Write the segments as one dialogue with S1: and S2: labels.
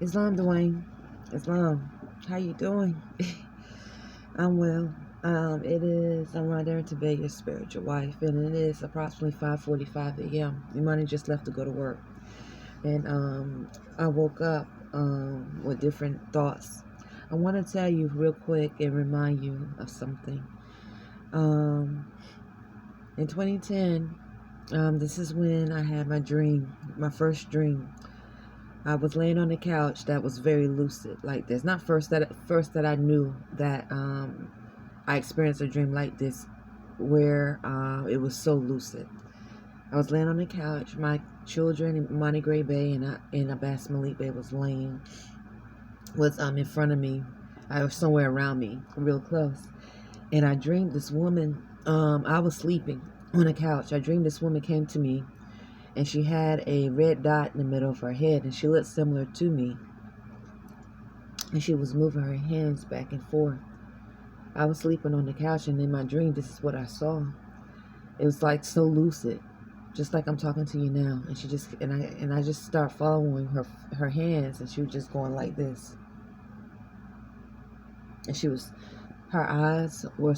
S1: Islam, Dwayne. Islam. How you doing? I'm well. I'm right there to be your spiritual wife, and it is approximately 5:45 a.m. Imani just left to go to work, and I woke up with different thoughts. I want to tell you real quick and remind you of something. Um, in 2010, this is when I had my dream, my first dream. I was laying on the couch that was very lucid, like this. Not first that I knew that I experienced a dream like this, where it was so lucid. I was laying on the couch. My children, Arrington-Bey and Abbas Malik Bey, was in front of me. I was somewhere around me, real close. And I dreamed this woman. I was sleeping on the couch. I dreamed this woman came to me, and she had a red dot in the middle of her head, and she looked similar to me. And she was moving her hands back and forth. I was sleeping on the couch, and in my dream, this is what I saw. It was like so lucid, just like I'm talking to you now. And she just I just start following her hands, and she was just going like this. And her eyes were,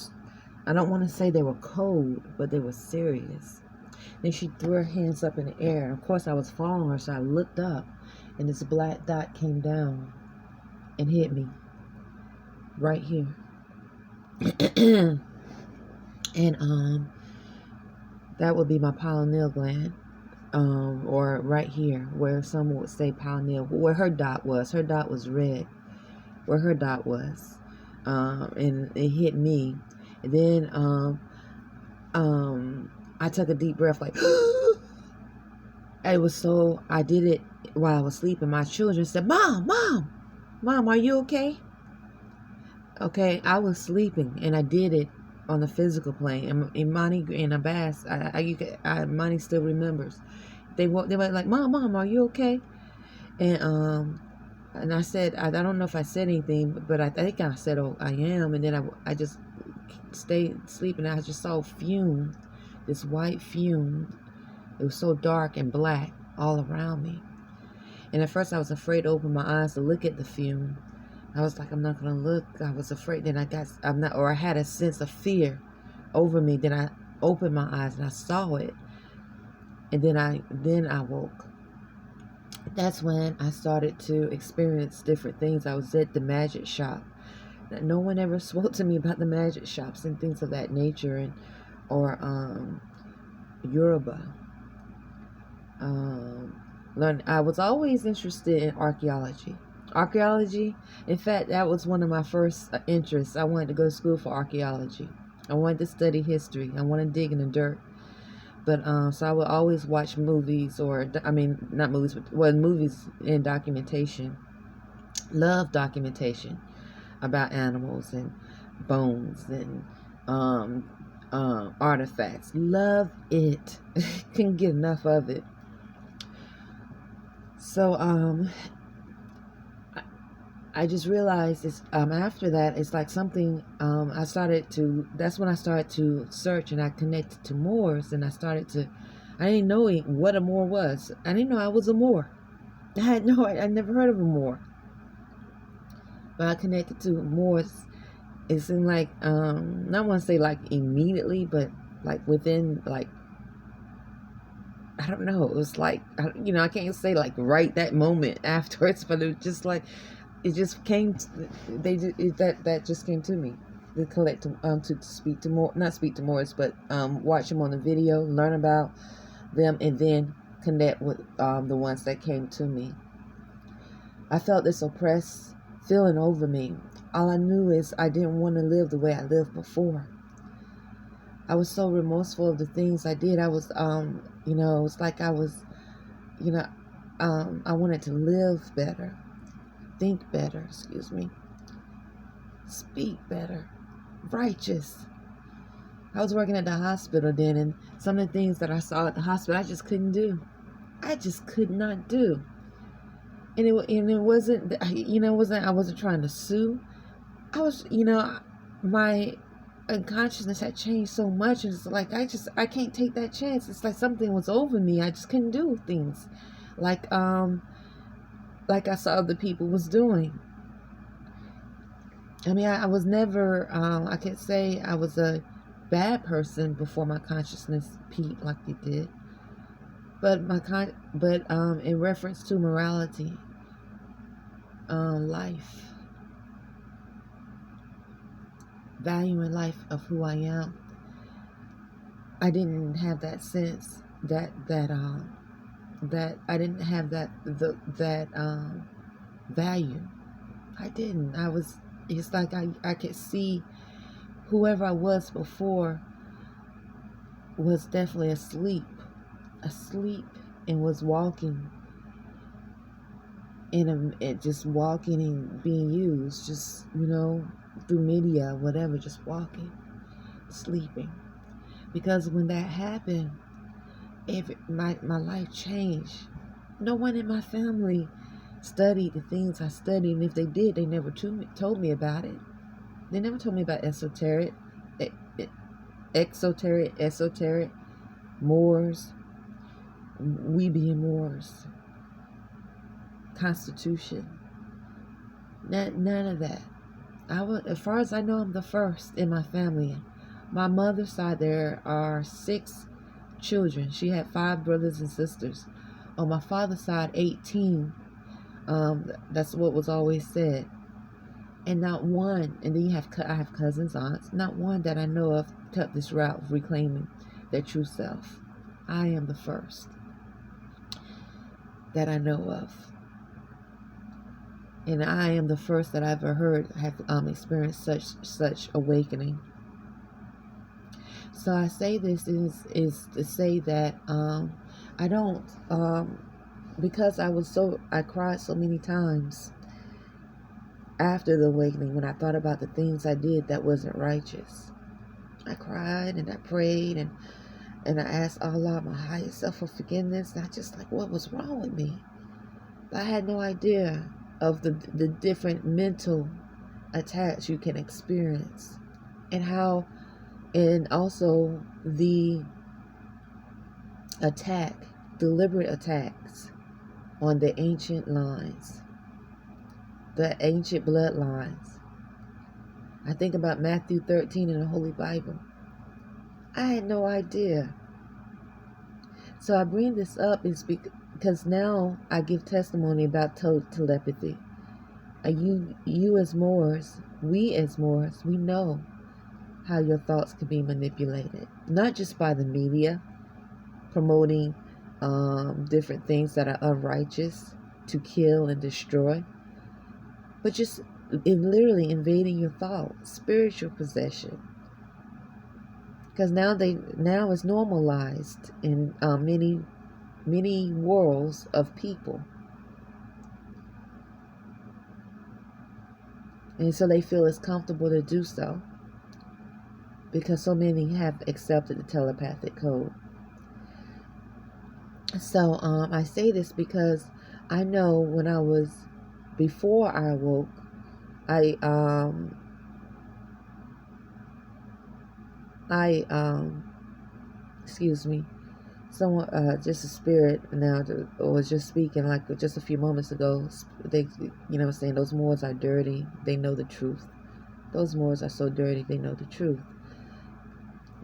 S1: I don't want to say they were cold, but they were serious. Then she threw her hands up in the air, and of course I was following her, so I looked up, and this black dot came down and hit me right here. And that would be my pineal gland, or right here, where some would say pineal, where her dot was. Her dot was red, where her dot was, and it hit me. And then I took a deep breath, like it was so. I did it while I was sleeping. My children said, "Mom, mom, mom, are you okay?" Okay, I was sleeping, and I did it on the physical plane. And Imani and Abbas, Imani still remembers. They were like, "Mom, mom, are you okay?" And I said, I don't know if I said anything, but I think I said, "Oh, I am." And then I just stayed sleeping. I just saw fume, this white fume. It was so dark and black all around me. And at first I was afraid to open my eyes to look at the fume. I was like, I'm not gonna look. I was afraid. Then I had a sense of fear over me. Then I opened my eyes and I saw it. And then I woke. That's when I started to experience different things. I was at the magic shop. No one ever spoke to me about the magic shops and things of that nature, or Yoruba. I was always interested in archaeology. In fact, that was one of my first interests. I wanted to go to school for archaeology. I wanted to study history. I wanted to dig in the dirt. But so I would always watch movies, not movies, but movies and documentation. Love documentation about animals and bones and artifacts. Love it. Couldn't get enough of it. So I just realized after that, it's like something, that's when I started to search, and I connected to Moors, and I didn't know what a Moor was. I didn't know I was a Moor. I never heard of a Moor. But I connected to Moors. It seemed like, not want to say like immediately, but like within, like, I don't know. It was like, I can't say like right that moment afterwards, but it was just like, it just came. That just came to me. To speak to more, not speak to Moors, but watch them on the video, learn about them, and then connect with the ones that came to me. I felt this oppressed feeling over me. All I knew is I didn't want to live the way I lived before. I was so remorseful of the things I did. I was, it's like I was, I wanted to live better, think better, speak better, righteous. I was working at the hospital then, and some of the things that I saw at the hospital, I just couldn't do. I just could not do. And it wasn't, I wasn't trying to sue. I was, my unconsciousness had changed so much, and it's like I can't take that chance. It's like something was over me. I just couldn't do things like like I saw other people was doing. I mean, I was never, I can't say I was a bad person before my consciousness peaked like it did. But in reference to morality, life, valuing life of who I am, I didn't have that sense that I didn't have that value. I didn't. It's like I could see whoever I was before was definitely asleep, and was walking just walking and being used, just, through media, whatever, just walking, sleeping. Because when that happened, my life changed. No one in my family studied the things I studied, and if they did, they never told me about it. They never told me about esoteric, Moors, we being Moors, Constitution. None of that. As far as I know, I'm the first in my family. My mother's side, there are 6 children. She had 5 brothers and sisters. On my father's side, 18. That's what was always said. And not one, and then I have cousins, aunts, not one that I know of took this route of reclaiming their true self. I am the first that I know of. And I am the first that I've ever heard have experienced such awakening. So I say this is to say that I don't, because I cried so many times after the awakening when I thought about the things I did that wasn't righteous. I cried and I prayed and I asked Allah, my higher self, for forgiveness. And I just like, what was wrong with me? I had no idea of the different mental attacks you can experience, and also the deliberate attacks on the ancient lines, the ancient bloodlines. I think about Matthew 13 in the Holy Bible. I had no idea. So I bring this up is because now I give testimony about telepathy. You as Moors, we as Moors, we know how your thoughts can be manipulated. Not just by the media promoting different things that are unrighteous to kill and destroy, but just literally invading your thoughts, spiritual possession. Because now it's normalized in many worlds of people. And so they feel it's comfortable to do so because so many have accepted the telepathic code. So I say this because I know before I awoke, excuse me, someone, just a spirit now was just speaking like just a few moments ago. They, saying those Moors are dirty. They know the truth. Those Moors are so dirty. They know the truth.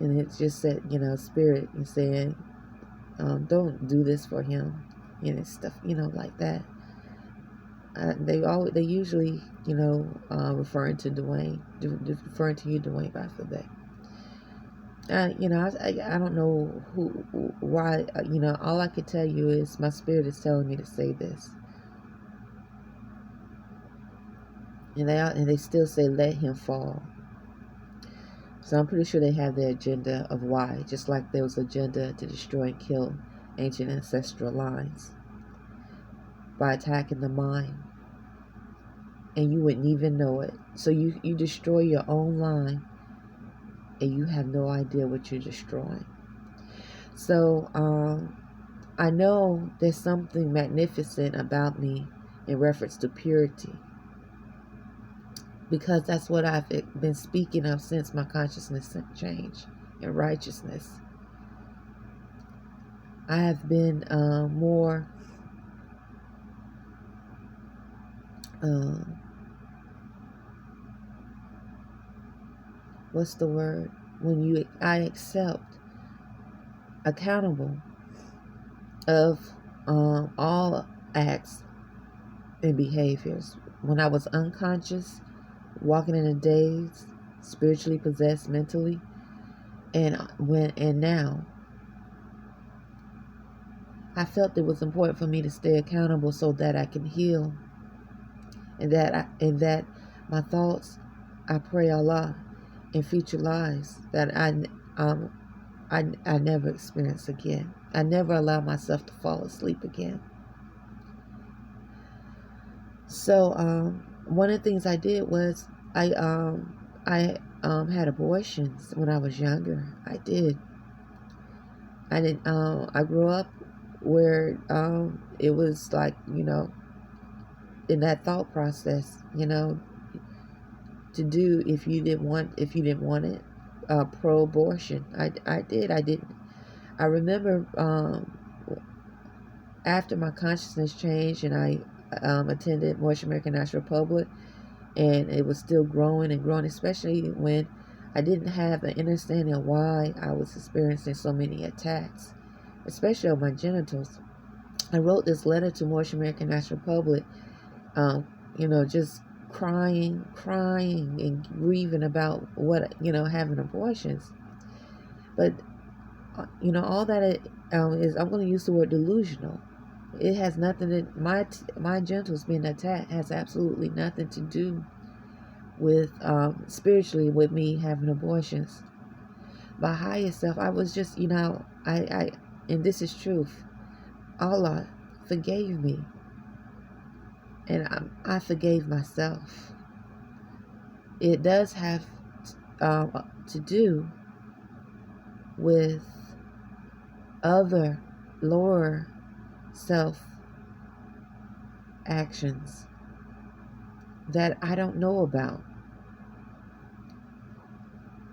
S1: And it just said, spirit and saying, don't do this for him, stuff, like that. They usually, referring to Dwayne, referring to you, Dwayne Baffoe. I don't know why, all I can tell you is my spirit is telling me to say this. And they still say, let him fall. So I'm pretty sure they have their agenda of why, just like there was agenda to destroy and kill ancient ancestral lines by attacking the mind. And you wouldn't even know it. So you destroy your own line and you have no idea what you're destroying. So I know there's something magnificent about me in reference to purity, because that's what I've been speaking of since my consciousness changed, and righteousness. I have been more uh, what's the word? When I accept accountable of all acts and behaviors. When I was unconscious, walking in a daze, spiritually possessed mentally, and now I felt it was important for me to stay accountable so that I can heal, and that my thoughts, I pray Allah, in future lives that I never experience again. I never allow myself to fall asleep again. So one of the things I did was I had abortions when I was younger. I did. I didn't. I grew up where it was like, in that thought process, to do if you didn't want it, pro-abortion. I did. I didn't. I remember after my consciousness changed and I attended Moorish American National Republic, and it was still growing and growing, especially when I didn't have an understanding of why I was experiencing so many attacks, especially on my genitals. I wrote this letter to Moorish American National Republic, just crying and grieving about what, having abortions. But, all that is, I'm going to use the word delusional. It has nothing to, my genitals being attacked has absolutely nothing to do with, spiritually, with me having abortions. My higher self, I was just, and this is truth, Allah forgave me. And I forgave myself. It does have to do with other lower self actions that I don't know about.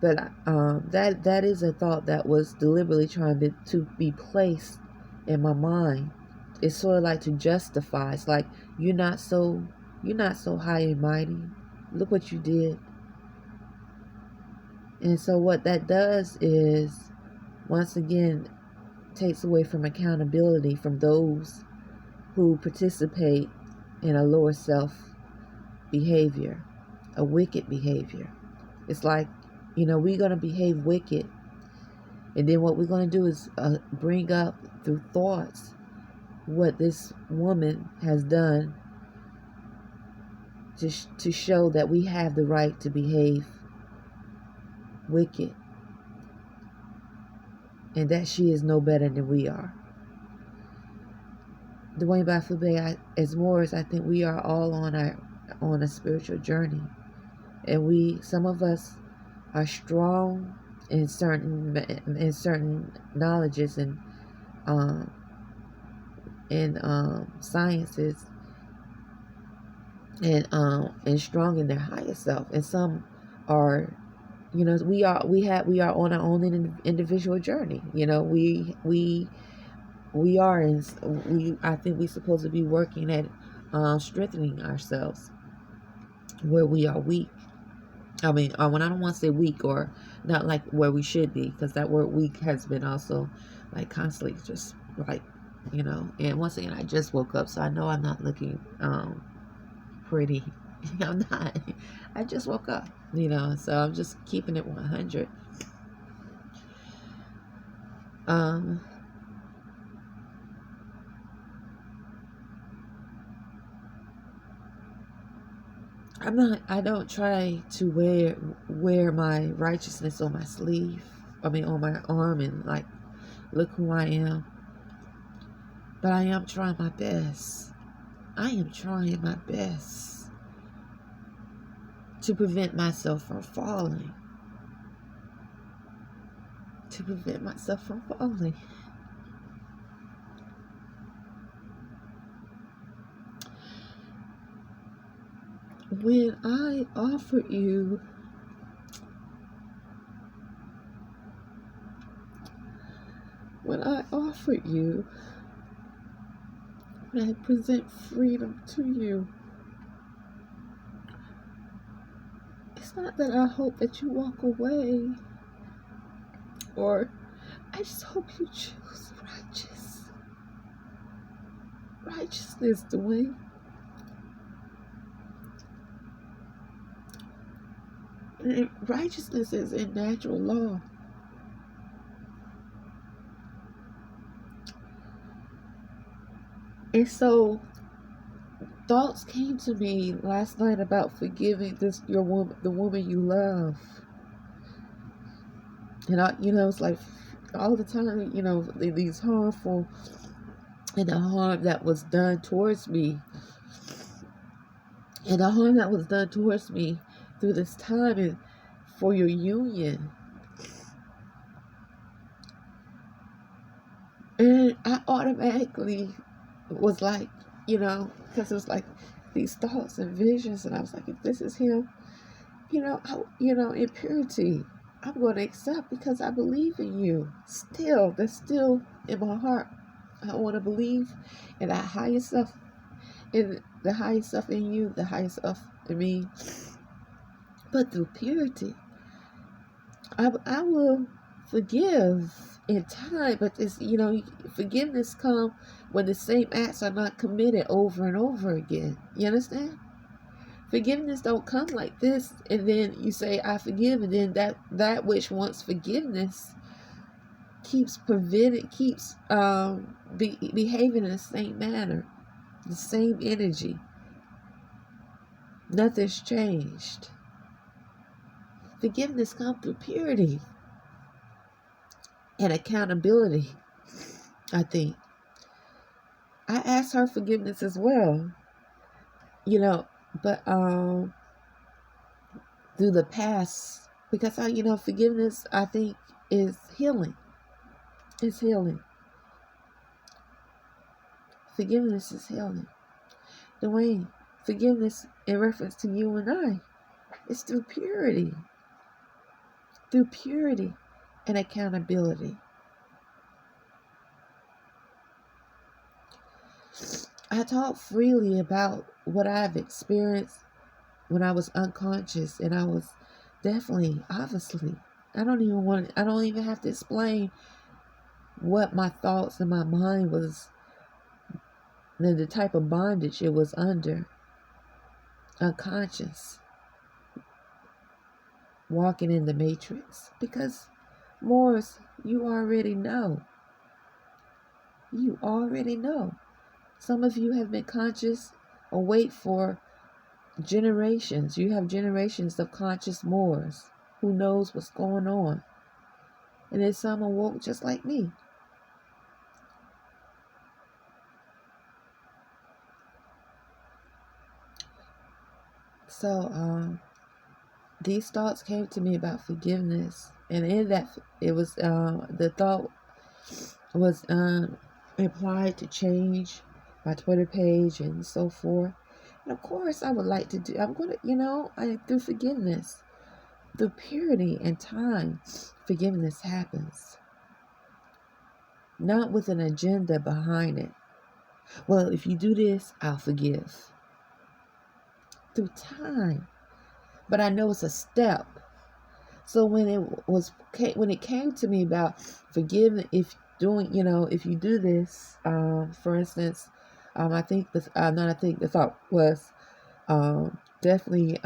S1: But that is a thought that was deliberately trying to be placed in my mind. It's sort of like to justify. It's like, you're not so high and mighty. Look what you did. And so what that does is, once again, takes away from accountability from those who participate in a lower self behavior, a wicked behavior. It's like, we're going to behave wicked. And then what we're going to do is bring up through thoughts what this woman has done to show that we have the right to behave wicked, and that she is no better than we are. Dwayne Bafube, as Moors, I think we are all on a spiritual journey, and some of us are strong in certain knowledges and sciences, and strong in their higher self, and some are, we are on our own individual journey. I think we're supposed to be working at strengthening ourselves where we are weak. I mean, when I don't want to say weak, or not like where we should be, because that word weak has been also like constantly just like, and once again, I just woke up, so I know I'm not looking pretty. I'm not. I just woke up, so I'm just keeping it 100. I don't try to wear my righteousness on my sleeve. I mean, on my arm, and like, look who I am. But I am trying my best. I am trying my best to prevent myself from falling. To prevent myself from falling. When I offer you when I present freedom to you, it's not that I hope that you walk away, or I just hope you choose righteousness, Dwayne. And righteousness is a natural law. And so thoughts came to me last night about forgiving the woman you love. And it's like all the time, these harmful and the harm that was done towards me. And the harm that was done towards me through this time and for your union. And I automatically was like, because it was like these thoughts and visions, and I was like, if this is him, in purity, I'm going to accept because I believe in you. Still, that's still in my heart. I want to believe in that higher stuff, in the highest stuff in you, the highest stuff in me. But through purity, I will forgive in time, but it's, forgiveness come when the same acts are not committed over and over again. You understand? Forgiveness don't come like this, and then you say, I forgive, and then that which wants forgiveness keeps behaving in the same manner, the same energy. Nothing's changed. Forgiveness comes through purity and accountability, I think. I asked her forgiveness as well, but through the past, because forgiveness, I think, is healing. It's healing. Forgiveness is healing. Dwayne, forgiveness in reference to you and I, it's through purity. Through purity and accountability. I talk freely about what I've experienced when I was unconscious, and I was definitely, obviously, I don't even have to explain what my thoughts and my mind was, and the type of bondage it was under. Unconscious. Walking in the matrix. Because, Morris, you already know. You already know. Some of you have been conscious awake for generations. You have generations of conscious Moors who knows what's going on. And then some awoke just like me. So, these thoughts came to me about forgiveness. And in that, it was, the thought was implied to change my Twitter page and so forth. And of course, I would like to do, I'm going to, through forgiveness, through purity and time, forgiveness happens. Not with an agenda behind it. Well, if you do this, I'll forgive. Through time. But I know it's a step. So when it came to me about forgiving, if you do this, for instance, the thought was definitely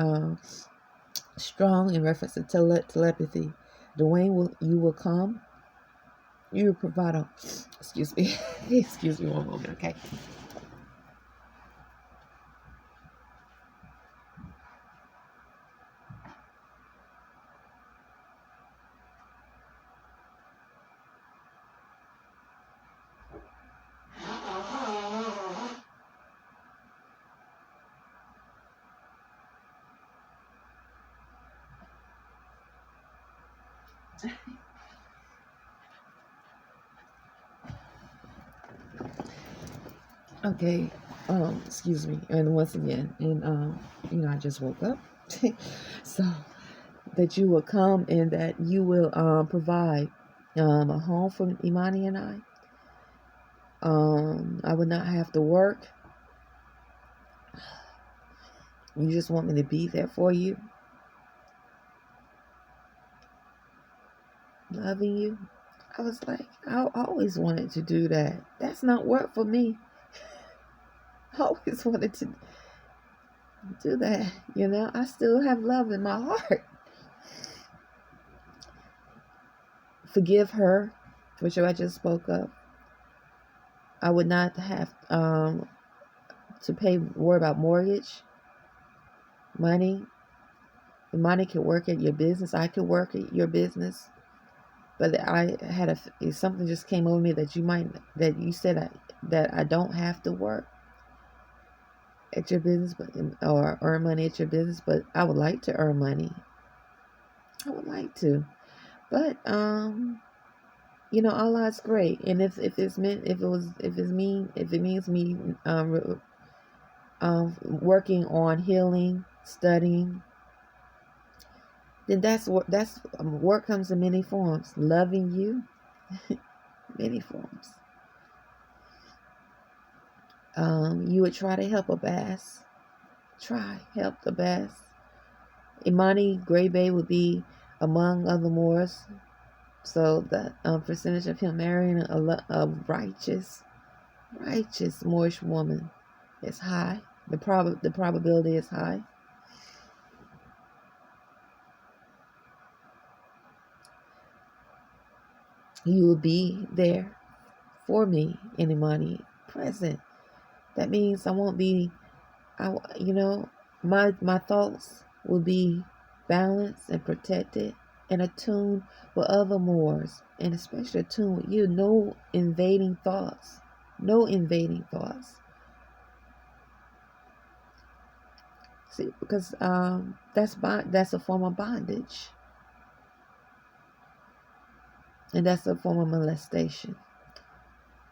S1: strong in reference to telepathy. Dwayne, you will come. You will provide excuse me, excuse me one moment, okay? Okay, excuse me, and once again, and I just woke up, so that you will come and that you will provide a home for Imani and I. I would not have to work. You just want me to be there for you. loving you. I was like, I always wanted to do that. That's not work for me. I always wanted to do that. I still have love in my heart. Forgive her, which I just spoke of. I would not have to worry about mortgage, money. The money could work at your business. I could work at your business. But I had something just came over me that you said that I don't have to work at your business, or earn money at your business. But I would like to earn money. I would like to, but Allah's great, and if it means me working on healing, studying, then that's work comes in many forms. Loving you, many forms. You would try to help a bass. Help the bass. Imani Bay would be among other Moors. So the percentage of him marrying a righteous Moorish woman is high. The probability is high. You will be there for me, Imani, present. That means I won't be. My thoughts will be balanced and protected and attuned with other Moors, and especially attuned with you. No invading thoughts. See, because that's a form of bondage, and that's a form of molestation.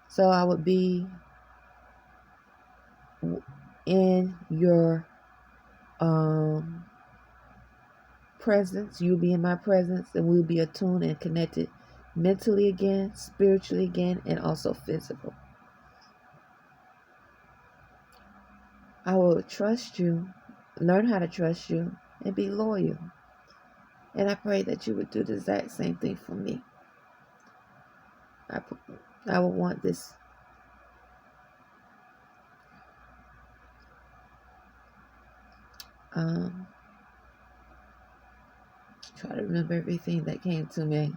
S1: So I would be in your presence. You'll be in my presence, and we'll be attuned and connected mentally again, spiritually again, and also physical. I will trust you, learn how to trust you, and be loyal. And I pray that you would do the exact same thing for me. I would want this. Try to remember everything that came to me.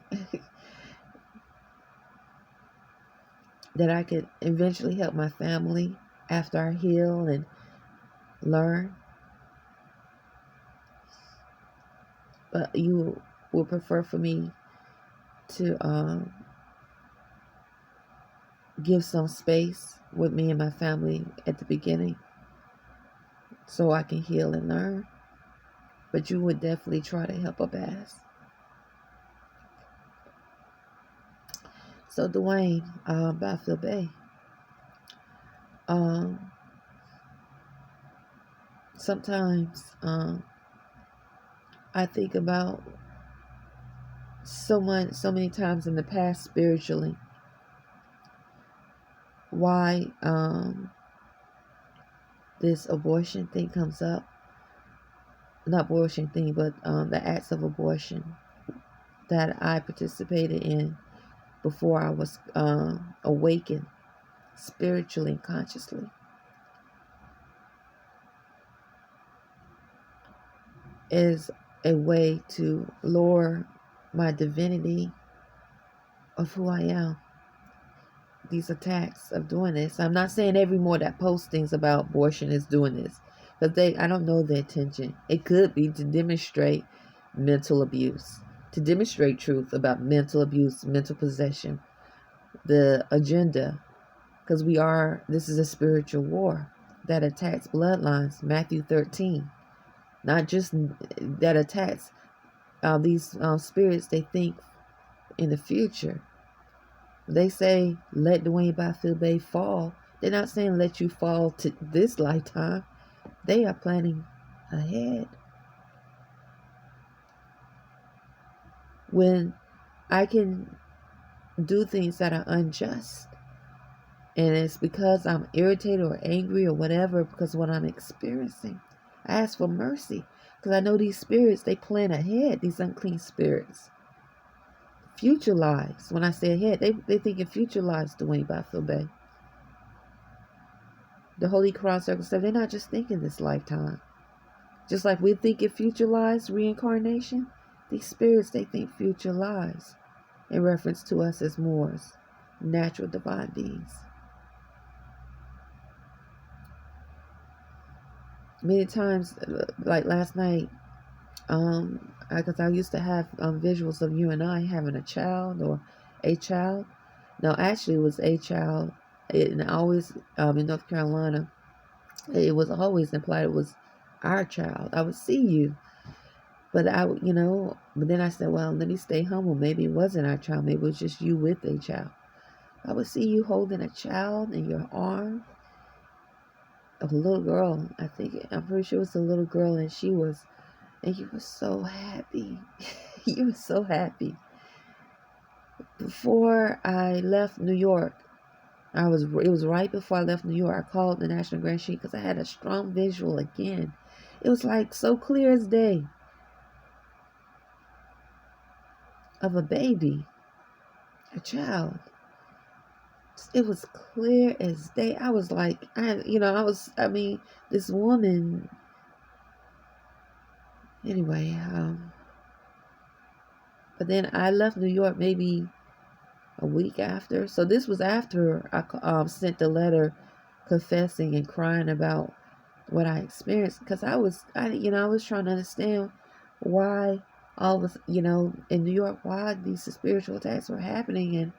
S1: That I could eventually help my family after I heal and learn. But you will prefer for me to give some space with me and my family at the beginning so I can heal and learn. But you would definitely try to help a bass. So Dwayne, Arrington-Bey. Sometimes I think about so many times in the past spiritually, why this abortion thing comes up. Not abortion thing, but the acts of abortion that I participated in before I was awakened spiritually and consciously. Is a way to lower my divinity of who I am. These attacks of doing this. I'm not saying every Moor that posts things about abortion is doing this, because I don't know the intention. It could be to demonstrate mental abuse, to demonstrate truth about mental abuse, mental possession, the agenda, because this is a spiritual war that attacks bloodlines. Matthew 13. Not just that attacks these spirits. They think in the future. They say, let Dwayne Arrington-Bey fall. They're not saying let you fall to this lifetime. They are planning ahead. When I can do things that are unjust, and it's because I'm irritated or angry or whatever, because of what I'm experiencing, I ask for mercy, because I know these spirits, they plan ahead, these unclean spirits. future lives. When I say ahead, they think in future lives, Dwayne Byfield Bay. The Holy Quran Circle said they're not just thinking this lifetime. Just like we think in future lives, reincarnation, these spirits, they think future lives in reference to us as Moors, natural divine beings. Many times, like last night, because I used to have visuals of you and I having a child or a child. No, actually, it was a child. And always in North Carolina, it was always implied it was our child. I would see you, but but then I said, well, let me stay humble. Maybe it wasn't our child. Maybe it was just you with a child. I would see you holding a child in your arm, a little girl. I'm pretty sure it was a little girl, and you were so happy. You were so happy. Before I left New York, it was right before I left New York. I called the National Grand Sheet because I had a strong visual again. It was like so clear as day of a baby, a child. It was clear as day. I was like, this woman. Anyway, but then I left New York maybe a week after. So this was after I sent the letter confessing and crying about what I experienced, because I was trying to understand why all of us, in New York, why these spiritual attacks were happening. And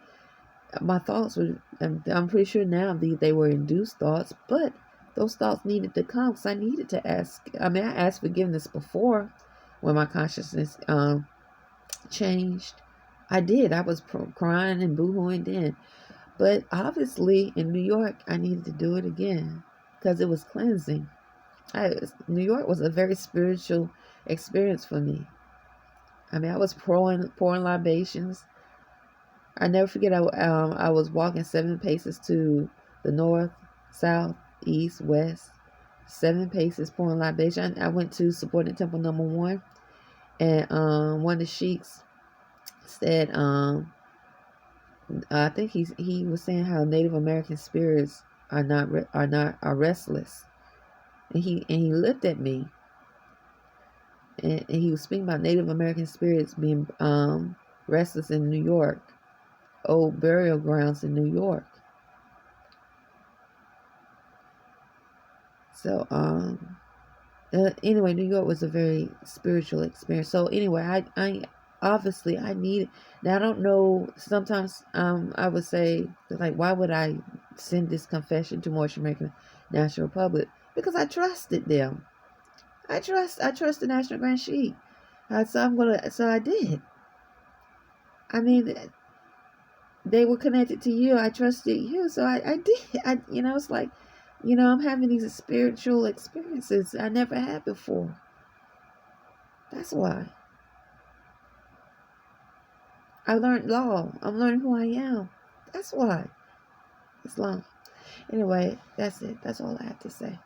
S1: my thoughts were, I'm pretty sure now they were induced thoughts, but those thoughts needed to come because I needed to ask. I asked forgiveness before when my consciousness changed. I did. I was crying and boo-hooing then. But obviously in New York, I needed to do it again because it was cleansing. New York was a very spiritual experience for me. I was pouring libations. I never forget, I was walking 7 paces to the north, south, east, west. 7 paces pouring libation. I went to supporting temple number 1, and one of the sheiks said, I think he was saying how Native American spirits are restless, and he looked at me, and he was speaking about Native American spirits being restless in New York, old burial grounds in New York. So anyway, New York was a very spiritual experience. So anyway, I obviously I need. Now I don't know. Sometimes I would say, like, why would I send this confession to Moorish American National Republic? Because I trusted them. I trust the National Grand Sheik. So I did. I mean, they were connected to you. I trusted you, so I did. It's like, I'm having these spiritual experiences I never had before. That's why. I learned law. I'm learning who I am. That's why. Islam. Anyway, that's it. That's all I have to say.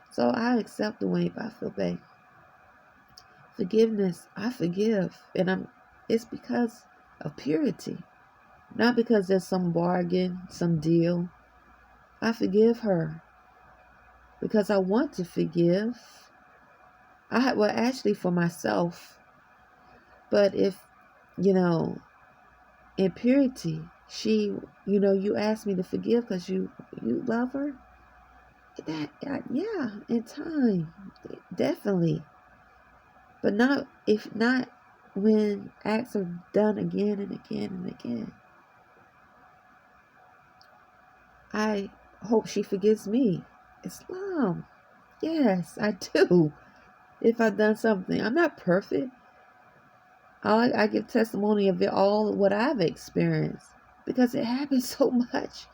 S1: So I accept Dwayne Byfield Bay. Forgiveness. I forgive. And it's because of purity. Not because there's some bargain, some deal. I forgive her because I want to forgive. Actually for myself. But if, in purity, she, you asked me to forgive because you love her. Yeah, in time, definitely. But not when acts are done again and again and again. I hope she forgives me. Islam. Yes, I do. If I've done something, I'm not perfect. I give testimony of it all, what I've experienced, because it happens so much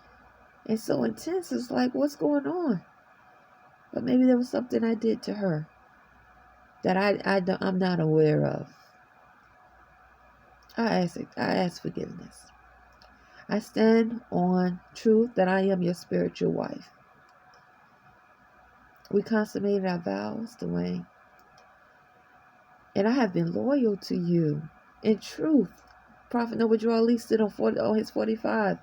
S1: and so intense. It's like, what's going on? But maybe there was something I did to her that I'm not aware of. I ask forgiveness. I stand on truth that I am your spiritual wife. We consummated our vows, Dwayne. And I have been loyal to you in truth, Prophet Noble Joel Lee stood on his 45,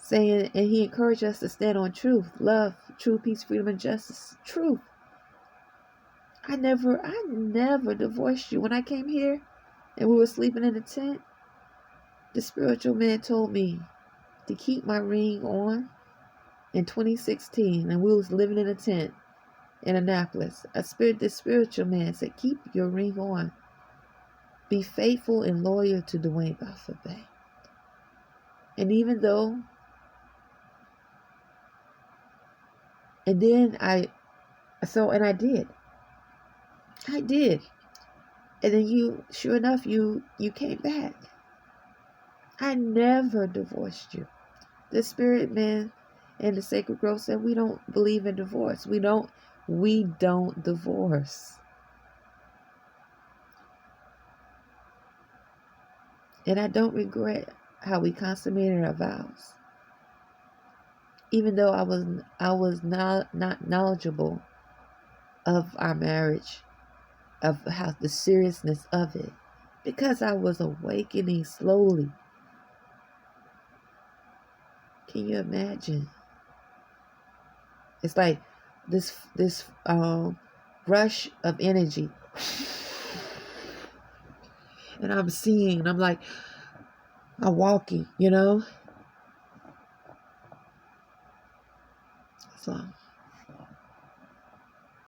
S1: saying, and he encouraged us to stand on truth, love, truth, peace, freedom, and justice. Truth. I never divorced you. When I came here and we were sleeping in the tent, the spiritual man told me to keep my ring on in 2016, and we was living in a tent in Annapolis. The spiritual man said, keep your ring on. Be faithful and loyal to Dwayne Bey. And even though, and then I did. I did. And then sure enough, you came back. I never divorced you. The spirit man and the sacred growth said we don't believe in divorce. We don't divorce. And I don't regret how we consummated our vows. Even though I was not knowledgeable of our marriage, of how the seriousness of it, because I was awakening slowly. Can you imagine? It's like this rush of energy, and I'm like, I'm walking, So